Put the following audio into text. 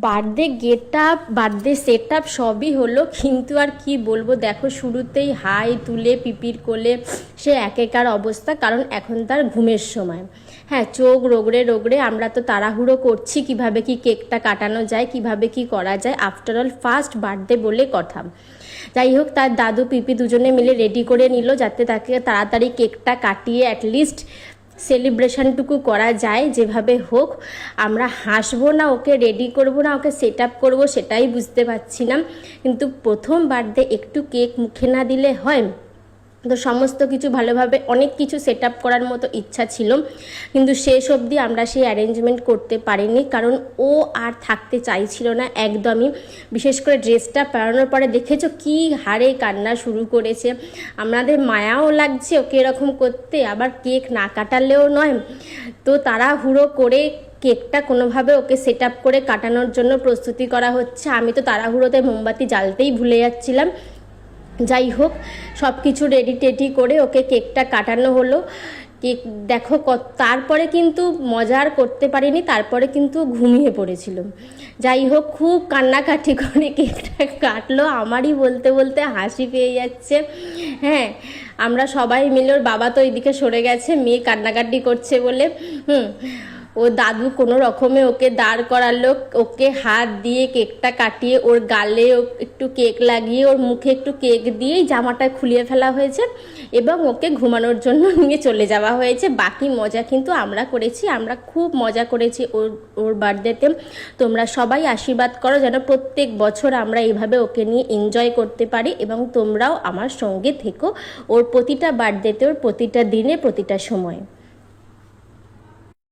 Birthday get up, birthday set up সবই হলো, কিন্তু আর কি বলবো, দেখো শুরুতেই হাই তুলে পিপির কোলে সে একেকার অবস্থা, কারণ এখন তার ঘুমের সময়। হ্যাঁ, চোখ রোগড়ে রোগড়ে আমরা তো তাড়াহুড়ো করছি কিভাবে কি কেকটা কাটানো যায়, কিভাবে কি করা যায়। আফটার অল ফার্স্ট বার্থডে বলে কথা। যাই হোক, তার দাদু পিপি দুজনে মিলে রেডি করে নিল যাতে তাকে তাড়াতাড়ি কেকটা কাটিয়ে অ্যাটলিস্ট সেলিব্রেশনটুকু করা যায়। যেভাবে হোক আমরা হাসবো না, ওকে রেডি করব না, ওকে সেট আপ করবো, সেটাই বুঝতে পারছি না। কিন্তু প্রথম বার্থডে একটু কেক মুখে না দিলে হয়? তো সমস্ত কিছু ভালোভাবে অনেক কিছু সেট আপ করার মতো ইচ্ছা ছিল, কিন্তু শেষ অবধি আমরা সেই অ্যারেঞ্জমেন্ট করতে পারিনি, কারণ ও আর থাকতে চাইছিল না একদমই। বিশেষ করে ড্রেসটা পরানোর পরে দেখেছো কি হারে কান্না শুরু করেছে। আমাদের মায়াও লাগছে ওকে এরকম করতে, আবার কেক না কাটালেও নয়। তো তাড়াহুড়ো করে কেকটা কোনোভাবে ওকে সেট আপ করে কাটানোর জন্য প্রস্তুতি করা হচ্ছে। আমি তো তাড়াহুড়োতে মোমবাতি জ্বালতেই ভুলে যাচ্ছিলাম। যাই হোক, সব কিছু রেডি টেডি করে ওকে কেকটা কাটানো হলো। কেক দেখো তারপরে কিন্তু মজা আর করতে পারিনি, তারপরে কিন্তু ঘুমিয়ে পড়েছিল। যাই হোক, খুব কান্নাকাটি করে কেকটা কাটলো, আমারই বলতে বলতে হাসি পেয়ে যাচ্ছে। হ্যাঁ, আমরা সবাই মিলে, ওর বাবা তো এইদিকে সরে গেছে মেয়ে কান্নাকাটি করছে বলে। ও দাদু কোনো রকমে ওকে দাঁড় করালো, ওকে হাত দিয়ে কেকটা কাটিয়ে ওর গালে একটু কেক লাগিয়ে ওর মুখে একটু কেক দিয়েই জামাটা খুলিয়ে ফেলা হয়েছে এবং ওকে ঘুমানোর জন্য নিয়ে চলে যাওয়া হয়েছে। বাকি মজা কিন্তু আমরা করেছি, আমরা খুব মজা করেছি ওর বার্থডেতে। তোমরা সবাই আশীর্বাদ করো যেন প্রত্যেক বছর আমরা এইভাবে ওকে নিয়ে এনজয় করতে পারি, এবং তোমরাও আমার সঙ্গে থেকো ওর প্রতিটা বার্থডেতে, ওর প্রতিটা দিনে, প্রতিটা সময়ে।